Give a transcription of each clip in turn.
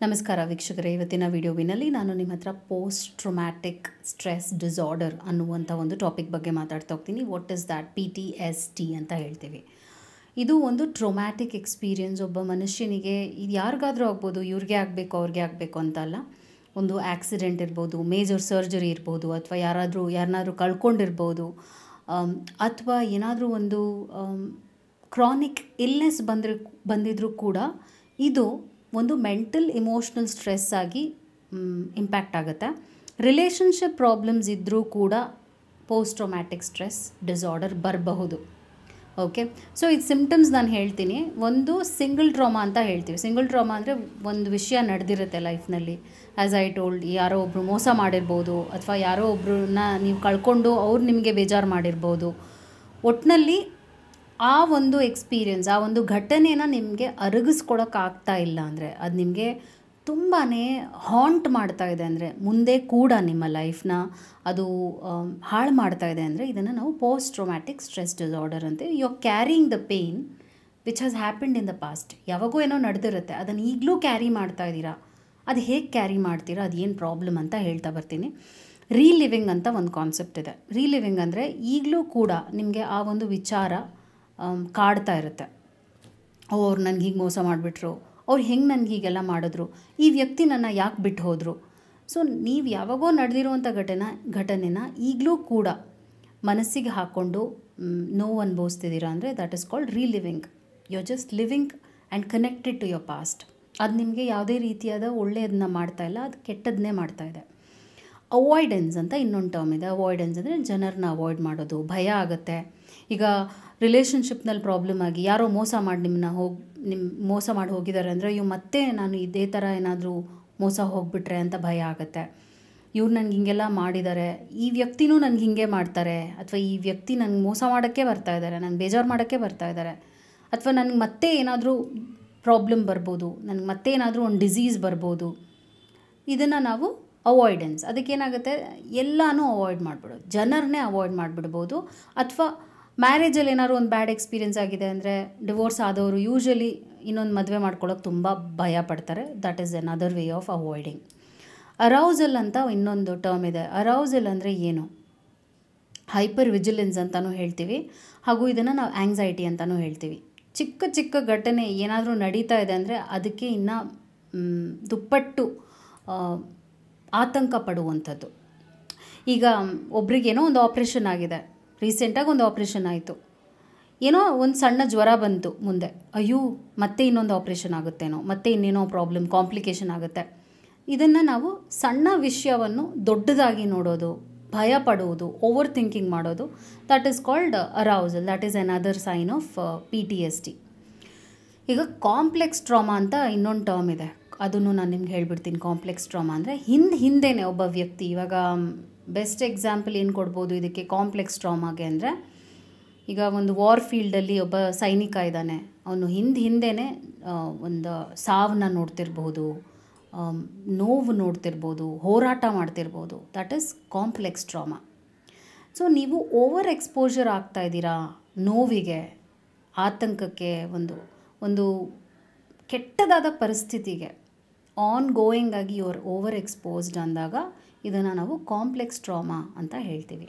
ನಮಸ್ಕಾರ ವೀಕ್ಷಕರೇ, ಇವತ್ತಿನ ವಿಡಿಯೋವಿನಲ್ಲಿ ನಾನು ನಿಮ್ಮ ಹತ್ರ ಪೋಸ್ಟ್ ಟ್ರೊಮ್ಯಾಟಿಕ್ ಸ್ಟ್ರೆಸ್ ಡಿಸಾರ್ಡರ್ ಅನ್ನುವಂಥ ಒಂದು ಟಾಪಿಕ್ ಬಗ್ಗೆ ಮಾತಾಡ್ತಾ ಹೋಗ್ತೀನಿ. What is that? PTSD ಅಂತ ಹೇಳ್ತೀವಿ. ಇದು ಒಂದು ಟ್ರೊಮ್ಯಾಟಿಕ್ ಎಕ್ಸ್ಪೀರಿಯನ್ಸ್. ಒಬ್ಬ ಮನುಷ್ಯನಿಗೆ ಇದು ಯಾರಿಗಾದರೂ ಆಗ್ಬೋದು, ಇವ್ರಿಗೆ ಆಗಬೇಕು ಅವ್ರಿಗೆ ಆಗಬೇಕು ಅಂತಲ್ಲ. ಒಂದು ಆಕ್ಸಿಡೆಂಟ್ ಇರ್ಬೋದು, ಮೇಜರ್ ಸರ್ಜರಿ ಇರ್ಬೋದು, ಅಥವಾ ಯಾರನ್ನಾದ್ರೂ ಕಳ್ಕೊಂಡಿರ್ಬೋದು, ಅಥವಾ ಏನಾದರೂ ಒಂದು ಕ್ರಾನಿಕ್ ಇಲ್ನೆಸ್ ಬಂದಿದ್ರೂ ಕೂಡ ಇದು ಒಂದು ಮೆಂಟಲ್ ಇಮೋಷ್ನಲ್ ಸ್ಟ್ರೆಸ್ ಆಗಿ ಇಂಪ್ಯಾಕ್ಟ್ ಆಗುತ್ತೆ. ರಿಲೇಷನ್ಶಿಪ್ ಪ್ರಾಬ್ಲಮ್ಸ್ ಇದ್ದರೂ ಕೂಡ ಪೋಸ್ಟ್ ಟ್ರೊಮ್ಯಾಟಿಕ್ ಸ್ಟ್ರೆಸ್ ಡಿಸಾರ್ಡರ್ ಬರಬಹುದು. ಓಕೆ, ಸೊ ಇದು ಸಿಂಪ್ಟಮ್ಸ್ ನಾನು ಹೇಳ್ತೀನಿ. ಒಂದು ಸಿಂಗಲ್ ಟ್ರಾಮಾ ಅಂತ ಹೇಳ್ತೀವಿ. ಸಿಂಗಲ್ ಟ್ರಾಮಾ ಅಂದರೆ ಒಂದು ವಿಷಯ ನಡೆದಿರುತ್ತೆ ಲೈಫ್ನಲ್ಲಿ. ಆ್ಯಸ್ ಐ ಟೋಲ್ಡ್, ಯಾರೋ ಒಬ್ಬರು ಮೋಸ ಮಾಡಿರ್ಬೋದು, ಅಥವಾ ಯಾರೋ ಒಬ್ಬರನ್ನ ನೀವು ಕಳ್ಕೊಂಡು ಅವ್ರು ನಿಮಗೆ ಬೇಜಾರು ಮಾಡಿರ್ಬೋದು. ಒಟ್ಟಿನಲ್ಲಿ ಆ ಒಂದು ಎಕ್ಸ್ಪೀರಿಯನ್ಸ್, ಆ ಒಂದು ಘಟನೆನ ನಿಮಗೆ ಅರಗಿಸ್ಕೊಳಕ್ಕಾಗ್ತಾ ಇಲ್ಲ ಅಂದರೆ, ಅದು ನಿಮಗೆ ತುಂಬಾ ಹಾಂಟ್ ಮಾಡ್ತಾ ಇದೆ ಅಂದರೆ, ಮುಂದೆ ಕೂಡ ನಿಮ್ಮ ಲೈಫ್ನ ಅದು ಹಾಳು ಮಾಡ್ತಾ ಇದೆ ಅಂದರೆ, ಇದನ್ನು ನಾವು ಪೋಸ್ಟ್ ಟ್ರೊಮ್ಯಾಟಿಕ್ ಸ್ಟ್ರೆಸ್ ಡಿಸಾರ್ಡರ್ ಅಂತೀವಿ. You are carrying the pain which has happened in the past. ಯಾವಾಗೋ ಏನೋ ನಡೆದಿರುತ್ತೆ, ಅದನ್ನು ಈಗಲೂ ಕ್ಯಾರಿ ಮಾಡ್ತಾ ಇದ್ದೀರಾ. ಅದು ಹೇಗೆ ಕ್ಯಾರಿ ಮಾಡ್ತೀರಾ, ಅದು ಏನು ಪ್ರಾಬ್ಲಮ್ ಅಂತ ಹೇಳ್ತಾ ಬರ್ತೀನಿ. ರೀಲಿವಿಂಗ್ ಅಂತ ಒಂದು ಕಾನ್ಸೆಪ್ಟ್ ಇದೆ. ರೀಲಿವಿಂಗ್ ಅಂದರೆ ಈಗಲೂ ಕೂಡ ನಿಮಗೆ ಆ ಒಂದು ವಿಚಾರ ಕಾಡ್ತಾ ಇರುತ್ತೆ. ಅವ್ರು ನನಗೆ ಹೀಗೆ ಮೋಸ ಮಾಡಿಬಿಟ್ರು, ಅವ್ರು ಹೆಂಗೆ ನನಗೆ ಹೀಗೆಲ್ಲ ಮಾಡಿದ್ರು, ಈ ವ್ಯಕ್ತಿ ನನ್ನ ಯಾಕೆ ಬಿಟ್ಟು ಹೋದರು. ಸೊ ನೀವು ಯಾವಾಗೋ ನಡೆದಿರುವಂಥ ಘಟನೆನ ಈಗಲೂ ಕೂಡ ಮನಸ್ಸಿಗೆ ಹಾಕ್ಕೊಂಡು ನೋವು ಅನುಭವಿಸ್ತಿದ್ದೀರಾ ಅಂದರೆ that is called reliving. You are just living and connected to your past. ಅದು ನಿಮಗೆ ಯಾವುದೇ ರೀತಿಯಾದ ಒಳ್ಳೆಯದನ್ನ ಮಾಡ್ತಾ ಇಲ್ಲ, ಅದು ಕೆಟ್ಟದನ್ನೇ ಮಾಡ್ತಾ ಇದೆ. ಅವಾಯ್ಡೆನ್ಸ್ ಅಂತ ಇನ್ನೊಂದು ಟರ್ಮ್ ಇದೆ. ಅವಾಯ್ಡೆನ್ಸ್ ಅಂದರೆ ಜನರನ್ನ ಅವಾಯ್ಡ್ ಮಾಡೋದು. ಭಯ ಆಗುತ್ತೆ. ಈಗ ರಿಲೇಷನ್ಶಿಪ್ನಲ್ಲಿ ಪ್ರಾಬ್ಲಮ್ ಆಗಿ ಯಾರೋ ಮೋಸ ಮಾಡಿ ಮೋಸ ಮಾಡಿ ಹೋಗಿದ್ದಾರೆ ಅಂದರೆ, ಇವು ಮತ್ತೆ ನಾನು ಇದೇ ಥರ ಏನಾದರೂ ಮೋಸ ಹೋಗಿಬಿಟ್ರೆ ಅಂತ ಭಯ ಆಗುತ್ತೆ. ಇವ್ರು ನನಗೆ ಹಿಂಗೆಲ್ಲ ಮಾಡಿದ್ದಾರೆ, ಈ ವ್ಯಕ್ತಿನೂ ನನಗೆ ಹಿಂಗೆ ಮಾಡ್ತಾರೆ, ಅಥವಾ ಈ ವ್ಯಕ್ತಿ ನನಗೆ ಮೋಸ ಮಾಡೋಕ್ಕೆ ಬರ್ತಾ ಇದ್ದಾರೆ, ನನಗೆ ಬೇಜಾರು ಮಾಡೋಕ್ಕೆ ಬರ್ತಾ ಇದ್ದಾರೆ, ಅಥವಾ ನನಗೆ ಮತ್ತೆ ಏನಾದರೂ ಪ್ರಾಬ್ಲಮ್ ಬರ್ಬೋದು, ನನಗೆ ಮತ್ತೆ ಏನಾದರೂ ಒಂದು ಡಿಸೀಸ್ ಬರ್ಬೋದು. ಇದನ್ನು ನಾವು ಅವಾಯ್ಡೆನ್ಸ್. ಅದಕ್ಕೇನಾಗುತ್ತೆ, ಎಲ್ಲನೂ ಅವಾಯ್ಡ್ ಮಾಡಿಬಿಡೋದು, ಜನರನ್ನೇ ಅವಾಯ್ಡ್ ಮಾಡಿಬಿಡ್ಬೋದು. ಅಥವಾ ಮ್ಯಾರೇಜಲ್ಲಿ ಏನಾದ್ರು ಒಂದು ಬ್ಯಾಡ್ ಎಕ್ಸ್ಪೀರಿಯೆನ್ಸ್ ಆಗಿದೆ ಅಂದರೆ, ಡಿವೋರ್ಸ್ ಆದವರು ಯೂಶ್ವಲಿ ಇನ್ನೊಂದು ಮದುವೆ ಮಾಡ್ಕೊಳ್ಳೋಕೆ ತುಂಬ ಭಯ ಪಡ್ತಾರೆ. That is another way of avoiding. ಅರೌಸಲ್ ಅಂತ ಇನ್ನೊಂದು ಟರ್ಮ್ ಇದೆ. ಅರೌಸಲ್ ಅಂದರೆ ಏನು? ಹೈಪರ್ ವಿಜಿಲೆನ್ಸ್ ಅಂತಲೂ ಹೇಳ್ತೀವಿ, ಹಾಗೂ ಇದನ್ನು ನಾವು ಆ್ಯಂಗ್ಸೈಟಿ ಅಂತಲೂ ಹೇಳ್ತೀವಿ. ಚಿಕ್ಕ ಚಿಕ್ಕ ಘಟನೆ ಏನಾದರೂ ನಡೀತಾ ಇದೆ ಅಂದರೆ ಅದಕ್ಕೆ ಇನ್ನು ದುಪ್ಪಟ್ಟು ಆತಂಕ ಪಡುವಂಥದ್ದು. ಈಗ ಒಬ್ರಿಗೇನೋ ಒಂದು ಆಪ್ರೇಷನ್ ಆಗಿದೆ, ರೀಸೆಂಟಾಗಿ ಒಂದು ಆಪ್ರೇಷನ್ ಆಯಿತು, ಏನೋ ಒಂದು ಸಣ್ಣ ಜ್ವರ ಬಂತು, ಮುಂದೆ ಅಯ್ಯೋ ಮತ್ತೆ ಇನ್ನೊಂದು ಆಪ್ರೇಷನ್ ಆಗುತ್ತೇನೋ, ಮತ್ತೆ ಇನ್ನೇನೋ ಪ್ರಾಬ್ಲಮ್ ಕಾಂಪ್ಲಿಕೇಶನ್ ಆಗುತ್ತೆ. ಇದನ್ನು ನಾವು ಸಣ್ಣ ವಿಷಯವನ್ನು ದೊಡ್ಡದಾಗಿ ನೋಡೋದು, ಭಯ ಪಡುವುದು, ಓವರ್ ಥಿಂಕಿಂಗ್ ಮಾಡೋದು, that is called arousal. That is another sign of PTSD. ಈಗ ಕಾಂಪ್ಲೆಕ್ಸ್ ಟ್ರಾಮಾ ಅಂತ ಇನ್ನೊಂದು ಟರ್ಮ್ ಇದೆ, ಅದನ್ನು ನಾನು ನಿಮ್ಗೆ ಹೇಳ್ಬಿಡ್ತೀನಿ. ಕಾಂಪ್ಲೆಕ್ಸ್ ಟ್ರಾಮಾ ಅಂದರೆ ಹಿಂದೆನೇ ಒಬ್ಬ ವ್ಯಕ್ತಿ, ಇವಾಗ ಬೆಸ್ಟ್ ಎಕ್ಸಾಂಪಲ್ ಏನು ಕೊಡ್ಬೋದು ಇದಕ್ಕೆ ಕಾಂಪ್ಲೆಕ್ಸ್ ಟ್ರಾಮಾಗೆ ಅಂದರೆ, ಈಗ ಒಂದು ವಾರ್ ಫೀಲ್ಡಲ್ಲಿ ಒಬ್ಬ ಸೈನಿಕ ಇದ್ದಾನೆ, ಅವನು ಹಿಂದೆನೇ ಒಂದು ಸಾವನ್ನ ನೋಡ್ತಿರ್ಬೋದು, ನೋವು ನೋಡ್ತಿರ್ಬೋದು, ಹೋರಾಟ ಮಾಡ್ತಿರ್ಬೋದು. That is complex trauma. So ನೀವು ಓವರ್ ಎಕ್ಸ್ಪೋಜರ್ ಆಗ್ತಾ ಇದ್ದೀರಾ ನೋವಿಗೆ, ಆತಂಕಕ್ಕೆ, ಒಂದು ಕೆಟ್ಟದಾದ ಪರಿಸ್ಥಿತಿಗೆ ಆನ್ ಗೋಯಿಂಗ್ ಆಗಿ ಯುವರ್ ಓವರ್ ಎಕ್ಸ್ಪೋಸ್ಡ್ ಅಂದಾಗ ಇದನ್ನು ನಾವು ಕಾಂಪ್ಲೆಕ್ಸ್ ಟ್ರಾಮಾ ಅಂತ ಹೇಳ್ತೀವಿ.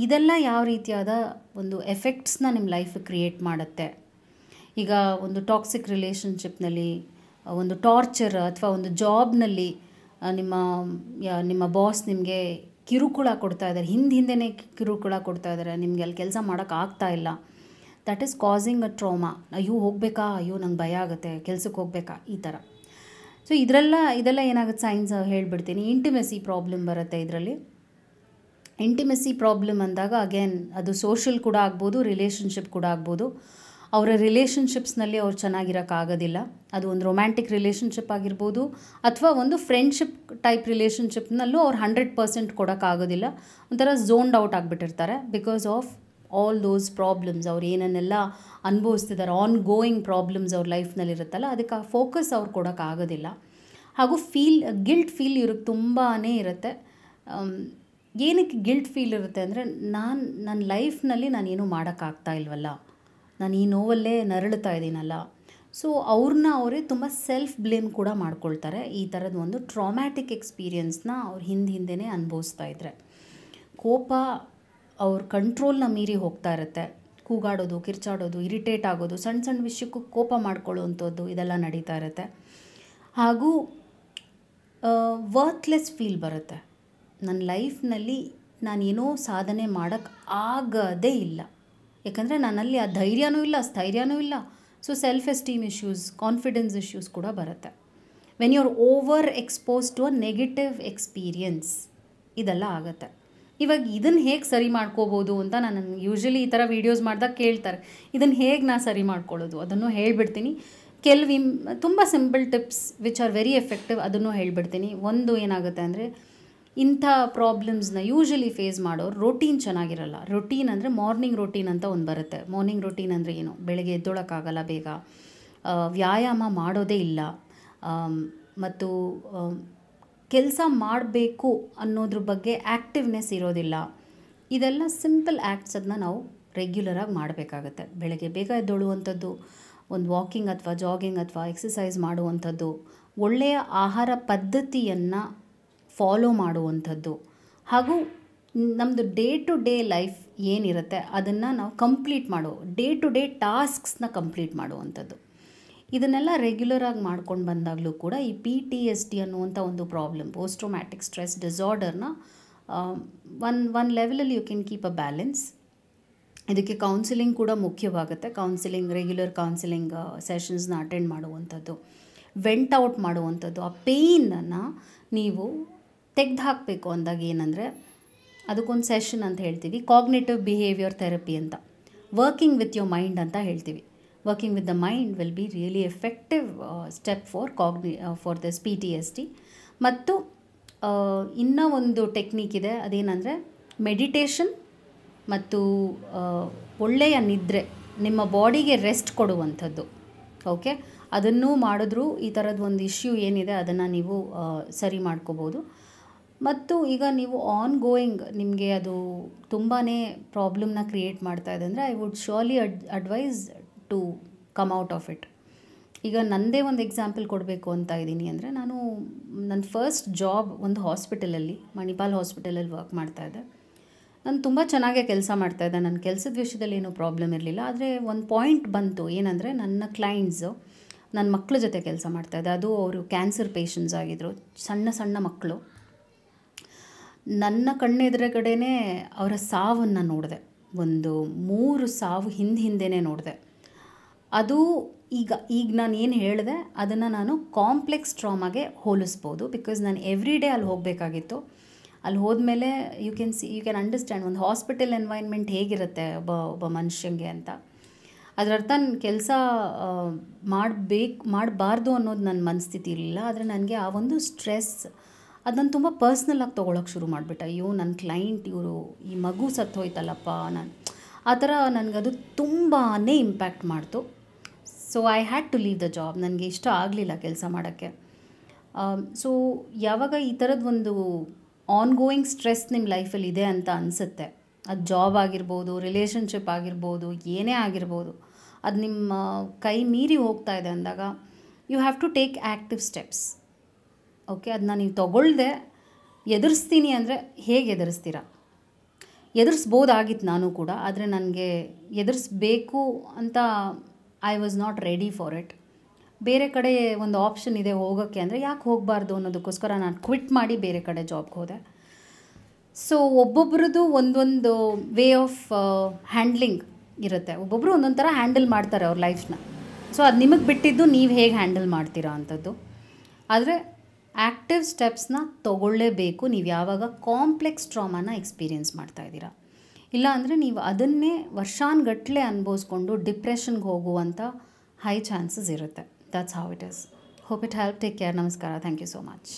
ಇದೆಲ್ಲ ಯಾವ ರೀತಿಯಾದ ಒಂದು ಎಫೆಕ್ಟ್ಸ್ನ ನಿಮ್ಮ ಲೈಫ್ ಕ್ರಿಯೇಟ್ ಮಾಡುತ್ತೆ. ಈಗ ಒಂದು ಟಾಕ್ಸಿಕ್ ರಿಲೇಷನ್ಶಿಪ್ನಲ್ಲಿ, ಒಂದು ಟಾರ್ಚರ್, ಅಥವಾ ಒಂದು ಜಾಬ್ನಲ್ಲಿ ನಿಮ್ಮ ಬಾಸ್ ನಿಮಗೆ ಕಿರುಕುಳ ಕೊಡ್ತಾ ಇದ್ದಾರೆ, ಹಿಂದೆನೇ ಕಿರುಕುಳ ಕೊಡ್ತಾ ಇದ್ದಾರೆ, ನಿಮಗೆ ಅಲ್ಲಿ ಕೆಲಸ ಮಾಡೋಕ್ಕಾಗ್ತಾ ಇಲ್ಲ. That is causing a trauma. ಅಯ್ಯೋ ಹೋಗಬೇಕಾ, ಅಯ್ಯೋ ನಂಗೆ ಭಯ ಆಗುತ್ತೆ, ಕೆಲ್ಸಕ್ಕೆ ಹೋಗಬೇಕಾ, ಈ ಥರ. ಸೊ ಇದೆಲ್ಲ ಏನಾಗುತ್ತೆ, ಸೈನ್ಸ್ ಹೇಳ್ಬಿಡ್ತೀನಿ. ಇಂಟಿಮೆಸಿ ಪ್ರಾಬ್ಲಮ್ ಬರುತ್ತೆ ಇದರಲ್ಲಿ. ಇಂಟಿಮೆಸಿ ಪ್ರಾಬ್ಲಮ್ ಅಂದಾಗ ಅಗೇನ್ ಅದು ಸೋಷಲ್ ಕೂಡ ಆಗ್ಬೋದು, ರಿಲೇಷನ್ಶಿಪ್ ಕೂಡ ಆಗ್ಬೋದು. ಅವರ ರಿಲೇಷನ್ಶಿಪ್ಸ್ನಲ್ಲಿ ಅವ್ರು ಚೆನ್ನಾಗಿರೋಕ್ಕಾಗೋದಿಲ್ಲ. ಅದು ಒಂದು ರೊಮ್ಯಾಂಟಿಕ್ ರಿಲೇಷನ್ಶಿಪ್ ಆಗಿರ್ಬೋದು, ಅಥವಾ ಒಂದು ಫ್ರೆಂಡ್ಶಿಪ್ ಟೈಪ್ ರಿಲೇಷನ್ಶಿಪ್ನಲ್ಲೂ ಅವ್ರು 100% ಕೊಡೋಕ್ಕಾಗೋದಿಲ್ಲ. ಒಂಥರ ಝೋನ್ಡ್ ಔಟ್ ಆಗಿಬಿಟ್ಟಿರ್ತಾರೆ because of all those problems. ಅವ್ರು ಏನನ್ನೆಲ್ಲ ಅನುಭವಿಸ್ತಿದ್ದಾರೆ, ಆನ್ ಗೋಯಿಂಗ್ ಪ್ರಾಬ್ಲಮ್ಸ್ ಅವ್ರ ಲೈಫ್ನಲ್ಲಿ ಇರುತ್ತಲ್ಲ, ಅದಕ್ಕೆ ಆ ಫೋಕಸ್ ಅವ್ರು ಕೊಡೋಕ್ಕಾಗೋದಿಲ್ಲ. ಹಾಗೂ ಗಿಲ್ಟ್ ಫೀಲ್ ಇವ್ರಿಗೆ ತುಂಬಾ ಇರುತ್ತೆ. ಏನಕ್ಕೆ ಗಿಲ್ಟ್ ಫೀಲ್ ಇರುತ್ತೆ ಅಂದರೆ, ನನ್ನ ಲೈಫ್ನಲ್ಲಿ ನಾನೇನು ಮಾಡೋಕ್ಕಾಗ್ತಾ ಇಲ್ವಲ್ಲ, ನಾನು ಈ ನೋವಲ್ಲೇ ನರಳುತ್ತಾ ಇದ್ದೀನಲ್ಲ, ಸೊ ಅವ್ರನ್ನ ಅವರೇ ತುಂಬ ಸೆಲ್ಫ್ ಬ್ಲೇಮ್ ಕೂಡ ಮಾಡ್ಕೊಳ್ತಾರೆ ಈ ಥರದ ಒಂದು ಟ್ರಾಮ್ಯಾಟಿಕ್ ಎಕ್ಸ್ಪೀರಿಯನ್ಸ್ನ ಅವ್ರು ಹಿಂದೆ ಅನುಭವಿಸ್ತಾ ಇದ್ದಾರೆ. ಕೋಪ ಅವ್ರ ಕಂಟ್ರೋಲ್ನ ಮೀರಿ ಹೋಗ್ತಾ ಇರುತ್ತೆ. ಕೂಗಾಡೋದು, ಕಿರ್ಚಾಡೋದು, ಇರಿಟೇಟ್ ಆಗೋದು, ಸಣ್ಣ ಸಣ್ಣ ವಿಷಯಕ್ಕೂ ಕೋಪ ಮಾಡ್ಕೊಳ್ಳೋವಂಥದ್ದು ಇದೆಲ್ಲ ನಡೀತಾ ಇರುತ್ತೆ. ಹಾಗೂ ವರ್ತ್ಲೆಸ್ ಫೀಲ್ ಬರುತ್ತೆ. ನನ್ನ ಲೈಫ್ನಲ್ಲಿ ನಾನೇನೋ ಸಾಧನೆ ಮಾಡೋಕ್ಕೆ ಆಗದೇ ಇಲ್ಲ, ಯಾಕಂದರೆ ನನ್ನಲ್ಲಿ ಆ ಧೈರ್ಯನೂ ಇಲ್ಲ, ಸ್ಥೈರ್ಯನೂ ಇಲ್ಲ. So self esteem issues, confidence issues ಕೂಡ ಬರುತ್ತೆ. When you are over expose to a negative experience ಇದೆಲ್ಲ ಆಗುತ್ತೆ. ಇವಾಗ ಇದನ್ನು ಹೇಗೆ ಸರಿ ಮಾಡ್ಕೋಬೋದು ಅಂತ ನಾನು ಯೂಶ್ವಲಿ ಈ ಥರ ವೀಡಿಯೋಸ್ ಮಾಡಿದಾಗ ಕೇಳ್ತಾರೆ, ಇದನ್ನು ಹೇಗೆ ನಾನು ಸರಿ ಮಾಡ್ಕೊಳ್ಳೋದು ಅದನ್ನು ಹೇಳ್ಬಿಡ್ತೀನಿ. ತುಂಬ simple tips which are very effective ಅದನ್ನು ಹೇಳ್ಬಿಡ್ತೀನಿ. ಒಂದು ಏನಾಗುತ್ತೆ ಅಂದರೆ, ಇಂಥ ಪ್ರಾಬ್ಲಮ್ಸ್ನ ಯೂಶ್ವಲಿ ಫೇಸ್ ಮಾಡೋರು ರೊಟೀನ್ ಚೆನ್ನಾಗಿರಲ್ಲ. ರೊಟೀನ್ ಅಂದರೆ ಮಾರ್ನಿಂಗ್ ರೊಟೀನ್ ಅಂತ ಒಂದು ಬರುತ್ತೆ. ಮಾರ್ನಿಂಗ್ ರೊಟೀನ್ ಅಂದರೆ ಏನು, ಬೆಳಗ್ಗೆ ಎದ್ದೊಳಕ್ಕಾಗಲ್ಲ ಬೇಗ, ವ್ಯಾಯಾಮ ಮಾಡೋದೇ ಇಲ್ಲ, ಮತ್ತು ಕೆಲಸ ಮಾಡಬೇಕು ಅನ್ನೋದ್ರ ಬಗ್ಗೆ ಆ್ಯಕ್ಟಿವ್ನೆಸ್ ಇರೋದಿಲ್ಲ. ಇದೆಲ್ಲ ಸಿಂಪಲ್ ಆ್ಯಕ್ಟ್ಸ್ ಅದನ್ನ ನಾವು ರೆಗ್ಯುಲರಾಗಿ ಮಾಡಬೇಕಾಗತ್ತೆ. ಬೆಳಗ್ಗೆ ಬೇಗ ಎದ್ದೊಳುವಂಥದ್ದು, ಒಂದು ವಾಕಿಂಗ್ ಅಥವಾ ಜಾಗಿಂಗ್ ಅಥವಾ ಎಕ್ಸಸೈಸ್ ಮಾಡುವಂಥದ್ದು, ಒಳ್ಳೆಯ ಆಹಾರ ಪದ್ಧತಿಯನ್ನು ಫಾಲೋ ಮಾಡುವಂಥದ್ದು, ಹಾಗೂ ನಮ್ಮದು ಡೇ ಟು ಡೇ ಲೈಫ್ ಏನಿರುತ್ತೆ ಅದನ್ನು ನಾವು ಕಂಪ್ಲೀಟ್ ಡೇ ಟು ಡೇ ಟಾಸ್ಕ್ಸ್ನ ಕಂಪ್ಲೀಟ್ ಮಾಡುವಂಥದ್ದು. ಇದನ್ನೆಲ್ಲ ರೆಗ್ಯುಲರಾಗಿ ಮಾಡ್ಕೊಂಡು ಬಂದಾಗಲೂ ಕೂಡ ಈ PTSD ಅನ್ನುವಂಥ ಒಂದು ಪ್ರಾಬ್ಲಮ್, ಪೋಸ್ಟ್ ಟ್ರಾಮ್ಯಾಟಿಕ್ ಸ್ಟ್ರೆಸ್ ಡಿಸಾರ್ಡರ್ನ ಒನ್ ಲೆವೆಲಲ್ಲಿ you can keep a balance. ಇದಕ್ಕೆ ಕೌನ್ಸಿಲಿಂಗ್ ಕೂಡ ಮುಖ್ಯವಾಗುತ್ತೆ. ರೆಗ್ಯುಲರ್ ಕೌನ್ಸಿಲಿಂಗ್ ಸೆಷನ್ಸ್ನ ಅಟೆಂಡ್ ಮಾಡುವಂಥದ್ದು, ವೆಂಟ್ ಔಟ್ ಮಾಡುವಂಥದ್ದು. ಆ ಪೇಯ್ನನ್ನು ನೀವು ತೆಗೆದು ಹಾಕಬೇಕು ಅಂದಾಗ ಏನಂದರೆ, ಅದಕ್ಕೊಂದು ಸೆಷನ್ ಅಂತ ಹೇಳ್ತೀವಿ, ಕಾಗ್ನಿಟಿವ್ ಬಿಹೇವಿಯರ್ ಥೆರಪಿ ಅಂತ. ವರ್ಕಿಂಗ್ ವಿತ್ ಯೋರ್ ಮೈಂಡ್ ಅಂತ ಹೇಳ್ತೀವಿ. Working with the mind will be really effective step for this PTSD. ಮತ್ತು ಇನ್ನೂ ಒಂದು ಟೆಕ್ನಿಕ್ ಇದೆ, ಅದೇನೆಂದರೆ ಮೆಡಿಟೇಷನ್ ಮತ್ತು ಒಳ್ಳೆಯ ನಿದ್ರೆ, ನಿಮ್ಮ ಬಾಡಿಗೆ ರೆಸ್ಟ್ ಕೊಡುವಂಥದ್ದು. ಓಕೆ, ಅದನ್ನು ಮಾಡಿದ್ರೂ ಈ ಥರದ್ದು ಒಂದು ಇಶ್ಯೂ ಏನಿದೆ ಅದನ್ನು ನೀವು ಸರಿ ಮಾಡ್ಕೋಬೋದು. ಮತ್ತು ಈಗ ನೀವು ಗೋಯಿಂಗ್ ನಿಮಗೆ ಅದು ತುಂಬಾ ಪ್ರಾಬ್ಲಮ್ನ ಕ್ರಿಯೇಟ್ ಮಾಡ್ತಾ ಇದೆ ಅಂದರೆ, I would surely advise to come out of it. ಈಗ ನನ್ನದೇ ಒಂದು ಎಕ್ಸಾಂಪಲ್ ಕೊಡಬೇಕು ಅಂತ ಇದ್ದೀನಿ ಅಂದರೆ, ನನ್ನ ಫಸ್ಟ್ ಜಾಬ್ ಒಂದು ಹಾಸ್ಪಿಟಲಲ್ಲಿ, ಮಣಿಪಾಲ್ ಹಾಸ್ಪಿಟಲಲ್ಲಿ ವರ್ಕ್ ಮಾಡ್ತಾಯಿದ್ದೆ. ನಾನು ತುಂಬ ಚೆನ್ನಾಗೇ ಕೆಲಸ ಮಾಡ್ತಾಯಿದ್ದೆ. ನನ್ನ ಕೆಲಸದ ವಿಷಯದಲ್ಲಿ ಏನೂ ಪ್ರಾಬ್ಲಮ್ ಇರಲಿಲ್ಲ. ಆದರೆ ಒಂದು ಪಾಯಿಂಟ್ ಬಂತು, ಏನಂದರೆ ನನ್ನ ಕ್ಲೈಂಟ್ಸು ನನ್ನ ಮಕ್ಕಳ ಜೊತೆ ಕೆಲಸ ಮಾಡ್ತಾಯಿದ್ದೆ. ಅದು ಅವರು ಕ್ಯಾನ್ಸರ್ ಪೇಷಂಟ್ಸ್ ಆಗಿದ್ದರು, ಸಣ್ಣ ಸಣ್ಣ ಮಕ್ಕಳು. ನನ್ನ ಕಣ್ಣೆದುರುಗಡೆನೇ ಅವರ ಸಾವನ್ನು ನೋಡಿದೆ. ಒಂದು 3 ಸಾವು ಹಿಂದೆನೇ ನೋಡಿದೆ. ಅದು ಈಗ ನಾನು ಏನು ಹೇಳಿದೆ ಅದನ್ನು ನಾನು ಕಾಂಪ್ಲೆಕ್ಸ್ ಟ್ರಾಮಾಗೆ ಹೋಲಿಸ್ಬೋದು. ಬಿಕಾಸ್ ನಾನು ಎವ್ರಿ ಡೇ ಅಲ್ಲಿ ಹೋಗಬೇಕಾಗಿತ್ತು. ಅಲ್ಲಿ ಹೋದ್ಮೇಲೆ ಯು ಕ್ಯಾನ್ ಅಂಡರ್ಸ್ಟ್ಯಾಂಡ್ ಒಂದು ಹಾಸ್ಪಿಟಲ್ ಎನ್ವೈರ್ನ್ಮೆಂಟ್ ಹೇಗಿರುತ್ತೆ ಒಬ್ಬ ಮನುಷ್ಯಂಗೆ ಅಂತ. ಅದರರ್ಥ ನನ್ನ ಕೆಲಸ ಮಾಡಬಾರ್ದು ಅನ್ನೋದು ನನ್ನ ಮನಸ್ಥಿತಿ ಇರಲಿಲ್ಲ. ಆದರೆ ನನಗೆ ಆ ಒಂದು ಸ್ಟ್ರೆಸ್ ಅದನ್ನು ತುಂಬ ಪರ್ಸ್ನಲಾಗಿ ತೊಗೊಳಕ್ಕೆ ಶುರು ಮಾಡಿಬಿಟ್ಟೆ. ಅಯ್ಯೋ, ನನ್ನ ಕ್ಲೈಂಟ್ ಈ ಮಗು ಸತ್ತೋಯ್ತಲ್ಲಪ್ಪ, ಆ ಥರ ನನಗದು ತುಂಬಾ ಇಂಪ್ಯಾಕ್ಟ್ ಮಾಡ್ತು. So I had to leave the job. ನನಗೆ ಇಷ್ಟ ಆಗಲಿಲ್ಲ ಕೆಲಸ ಮಾಡೋಕ್ಕೆ. ಸೊ ಯಾವಾಗ ಈ ಥರದ್ದು ಒಂದು ಗೋಯಿಂಗ್ ಸ್ಟ್ರೆಸ್ ನಿಮ್ಮ ಲೈಫಲ್ಲಿ ಇದೆ ಅಂತ ಅನಿಸುತ್ತೆ, ಅದು ಜಾಬ್ ಆಗಿರ್ಬೋದು, ರಿಲೇಷನ್ಶಿಪ್ ಆಗಿರ್ಬೋದು, ಏನೇ ಆಗಿರ್ಬೋದು, ಅದು ನಿಮ್ಮ ಕೈ ಮೀರಿ ಹೋಗ್ತಾ ಇದೆ ಅಂದಾಗ you have to take active steps. Okay, ಅದನ್ನ ನೀವು ತೊಗೊಳ್ದೆ ಎದುರಿಸ್ತೀನಿ ಅಂದರೆ ಹೇಗೆ ಎದುರಿಸ್ತೀರಾ? ಎದುರಿಸ್ಬೋದಾಗಿತ್ತು ನಾನು ಕೂಡ, ಆದರೆ ನನಗೆ ಎದುರಿಸ್ಬೇಕು ಅಂತ I was not ready for it. ಬೇರೆ ಕಡೆ ಒಂದು ಆಪ್ಷನ್ ಇದೆ ಹೋಗೋಕ್ಕೆ ಅಂದರೆ ಯಾಕೆ ಹೋಗಬಾರ್ದು ಅನ್ನೋದಕ್ಕೋಸ್ಕರ ನಾನು ಕ್ವಿಟ್ ಮಾಡಿ ಬೇರೆ ಕಡೆ ಜಾಬ್ಗೆ ಹೋದೆ. ಸೊ ಒಬ್ಬೊಬ್ರದ್ದು ಒಂದೊಂದು ವೇ ಆಫ್ ಹ್ಯಾಂಡ್ಲಿಂಗ್ ಇರುತ್ತೆ. ಒಬ್ಬೊಬ್ಬರು ಒಂದೊಂದು ಥರ ಹ್ಯಾಂಡಲ್ ಮಾಡ್ತಾರೆ ಅವ್ರ ಲೈಫ್ನ. ಸೊ ಅದು ನಿಮಗೆ ಬಿಟ್ಟಿದ್ದು ನೀವು ಹೇಗೆ ಹ್ಯಾಂಡಲ್ ಮಾಡ್ತೀರಾ ಅಂಥದ್ದು. ಆದರೆ ಆ್ಯಕ್ಟಿವ್ ಸ್ಟೆಪ್ಸ್ನ ತೊಗೊಳ್ಳೇಬೇಕು ನೀವು ಯಾವಾಗ ಕಾಂಪ್ಲೆಕ್ಸ್ ಟ್ರಾಮಾನ ಎಕ್ಸ್ಪೀರಿಯೆನ್ಸ್ ಮಾಡ್ತಾಯಿದ್ದೀರಾ. ಇಲ್ಲ ಅಂದರೆ ನೀವು ಅದನ್ನೇ ವರ್ಷಾನುಗಟ್ಟಲೆ ಅನುಭವಿಸ್ಕೊಂಡು ಡಿಪ್ರೆಷನ್ಗೆ ಹೋಗುವಂಥ ಹೈ ಚಾನ್ಸಸ್ ಇರುತ್ತೆ. That's how it is. Hope it help. Take care. ನಮಸ್ಕಾರ. Thank you so much.